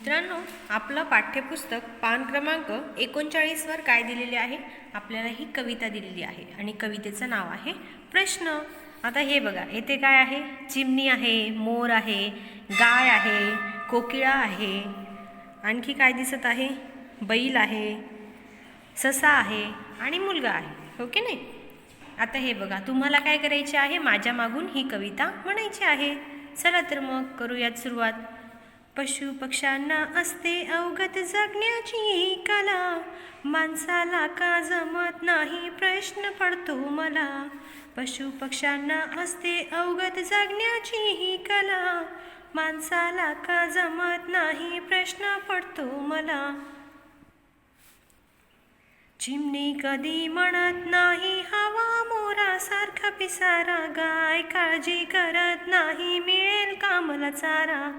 मित्रांनो, आपलं पाठ्यपुस्तक पान क्रमांक 39 वर काय दिलेले आहे? आपल्याला ही कविता दिलेली आहे आणि कवितेचं नाव आहे प्रश्न. आता हे बघा, येथे काय आहे? चिमणी आहे, मोर आहे, गाय आहे, कोकिळा आहे, आणखी काय दिसत आहे? बैल आहे, ससा आहे आणि मुलगा आहे, हो की नाही? आता हे बघा, तुम्हाला काय करायचे आहे? माझ्या मागून ही कविता म्हणायची आहे. चला तर मग करूयात सुरुवात. पशु पक्ष्यांना असते अवगत जगण्याची कला, माणसाला का जमत नाही प्रश्न पडतो मला. पशु पक्ष्यांना असते अवगत जगण्याची ही कला, माणसाला का जमत नाही प्रश्न पडतो मला. चिमणी कधी म्हणत नाही हवा मोरासारखा पिसारा, गाय काळजी करत नाही मिळेल का मला चारा.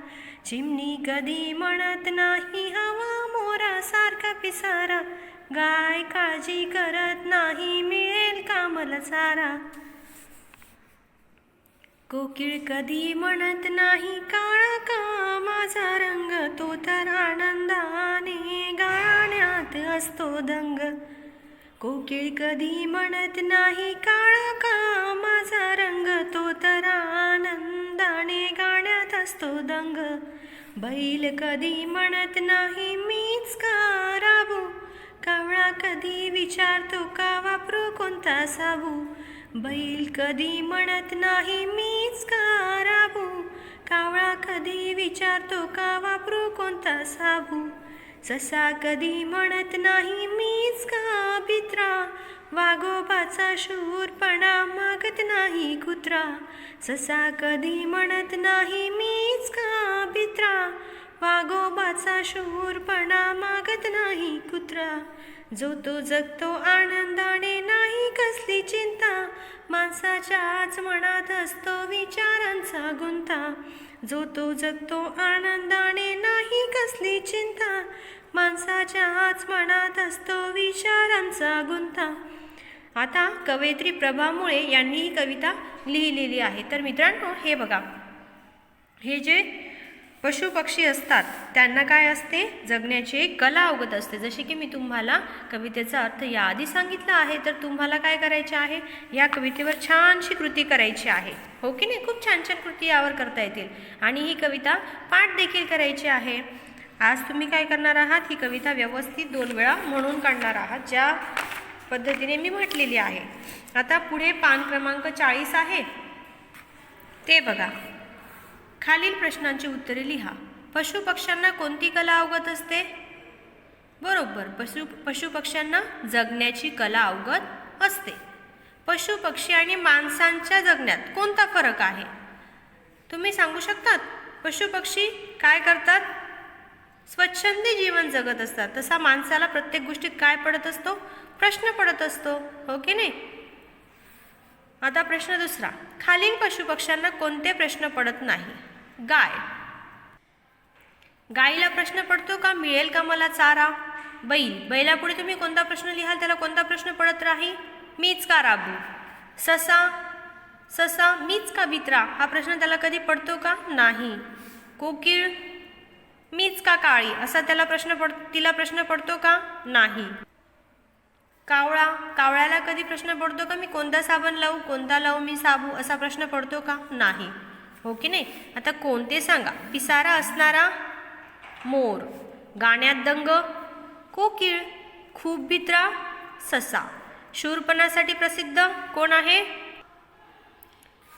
चिमणी कधी म्हणत नाही हवा मोरासारखा पिसारा, गाय काळजी करत नाही मिळेल का मला चारा. कोकिळ कधी म्हणत नाही काळा का माझा रंग, तो तर आनंदाने गाण्यात असतो दंग. कोकिळ कधी म्हणत नाही काळा का माझा रंग, तो तर आनंदाने गाण्यात असतो दंग. बैल कधी म्हणत नाही मीच का राबू, कावळा कधी विचारतो का वापरू कोणता साबू. बैल कधी म्हणत नाही मीच का राबू, कावळा कधी विचारतो का वापरू कोणता साबू. ससा कधी म्हणत नाही मीच का भित्रा, वाघोबाचा शूरपणा मागत नाही कुत्रा. ससा कधी म्हणत नाही मीच का भित्रा, वाघोबाचा शूरपणा मागत नाही कुत्रा. जो तो जगतो आनंदाने नाही कसली चिंता, माणसाच्याच मनात असतो विचारांचा गुंता. जो तो जगतो आनंदाने नाही कसली चिंता, माणसाच्याच मनात असतो विचारांचा गुंता. आता कवयित्री प्रभा मुळे यांनी ही कविता लिहिलेली आहे. तर मित्रांनो, हे बघा, हे जे पशु पक्षी असतात त्यांना काय असते? जगण्याची एक कला अवगत असते. जसे की मी तुम्हाला कवितेचा अर्थ याआधी सांगितला आहे. तर तुम्हाला काय करायचे आहे? या कवितेवर छानशी कृती करायची आहे, हो की नाही? खूप छान छान कृती यावर करता येतील आणि ही कविता पाठ देखील करायची आहे. आज तुम्ही काय करणार आहात? ही कविता व्यवस्थित 2 वेळा म्हणून काढणार आहात, ज्या पद्धतीने मी म्हटलेली आहे. आता पुढे पान क्रमांक 40 आहे, ते बघा. खालील प्रश्नांची उत्तरे लिहा. पशु पक्ष्यांना कोणती कला अवगत असते? बरोबर, पशु पक्ष्यांना जगण्याची कला अवगत असते. पशु पक्षी आणि माणसांच्या जगण्यात कोणता फरक आहे? तुम्ही सांगू शकतात? पशु पक्षी काय करतात? स्वच्छंदी जीवन जगत असतात. तसा माणसाला प्रत्येक गोष्टीत काय पडत असतो? प्रश्न पडत असतो, हो की नाही? आता प्रश्न दुसरा. खालील पशु पक्ष्यांना कोणते प्रश्न पडत नाही? गाय. गायीला प्रश्न पडतो का मिळेल का मला चारा? बैल. बैलापुढे तुम्ही कोणता प्रश्न लिहाल, त्याला कोणता प्रश्न पडत राहील? मीच का राबू. ससा. ससा मीच का भित्रा, हा प्रश्न त्याला कधी पडतो का? नाही. कोकिळ मीच का काळी, असा तिला प्रश्न पडतो का? नाही. कावळा. कावळ्याला कधी प्रश्न पडतो का मी कोणता साबण लावू, कोणता लावू मी साबू, असा प्रश्न पडतो का? नाही, हो की नाही? आता कोणते सांगा? पिसारा असणारा मोर, गाण्यात दंग कोकिळ, खूप भित्रा ससा, शूरपणासाठी प्रसिद्ध कोण आहे?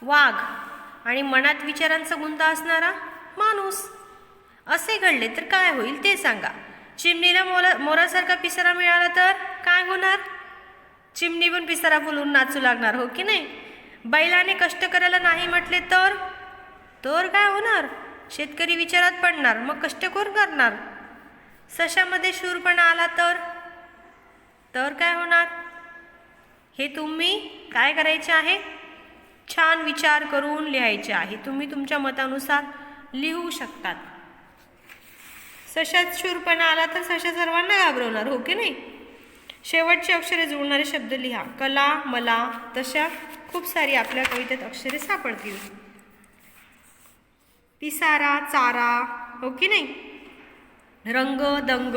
वाघ, आणि मनात विचारांचा गुंता असणारा माणूस. असे घडले तर काय होईल ते सांगा. चिमणीला मोरासारखा पिसारा मिळाला तर काय होणार? चिमणी पण पिसारा फुलून नाचू लागणार, हो की नाही? बैलाने कष्ट करायला नाही म्हटले तर काय होणार? शेतकरी विचारात पडणार, मग कष्ट कोण करणार? सशामध्ये शूरपणा आला तर काय होणार? हे तुम्ही काय करायचे आहे? छान विचार करून लिहायचे आहे. तुम्ही तुमच्या मतानुसार लिहू शकतात. सशात शूरपणा आला तर सशा सर्वांना घाबरवणार, हो की नाही? शेवटचे अक्षरे जुळणारे शब्द लिहा. कला, मला, तशा खूप सारी आपल्या कवितेत अक्षरे सापडतील. पिसारा, चारा, हो की नाही? रंग दंग,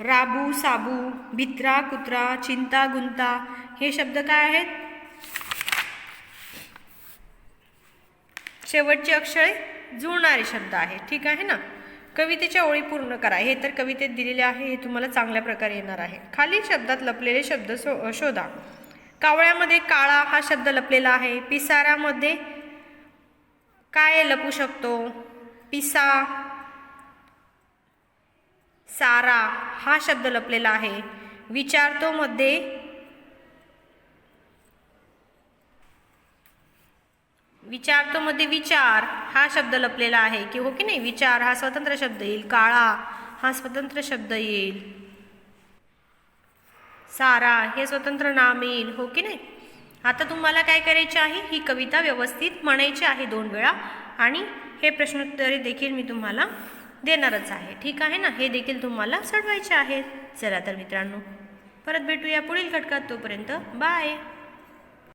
राबू साबू, भित्रा कुत्रा, चिंता गुंता हे शब्द काय आहेत? शेवटचे अक्षरे जुळणारे शब्द आहेत. ठीक आहे ना. कवितेच्या ओळी पूर्ण करा. हे तर कवितेत दिलेले आहे, हे तुम्हाला चांगल्या प्रकारे येणार आहे. खालील शब्दात लपलेले शब्द शोधा. कावळ्यामध्ये काळा हा शब्द लपलेला आहे. पिसाऱ्यामध्ये काय लपू शकतो? पिसा. सारा हा शब्द लपलेला आहे. विचारतो मध्ये विचार हा शब्द लपलेला आहे की हो की नाही. विचार हा स्वतंत्र शब्द येईल. काळा हा स्वतंत्र शब्द येईल. सारा हे स्वतंत्र नाम येईल. हो की नाही. आता तुम्हाला काय करायचे आहे? ही कविता व्यवस्थित म्हणायची आहे 2 वेळा आणि हे प्रश्नोत्तरे देखील मी तुम्हाला देणारच आहे. ठीक आहे ना. हे देखील तुम्हाला सोडवायचे आहेत. चला तर मित्रांनो, परत भेटूया पुढील घटकात. तोपर्यंत बाय.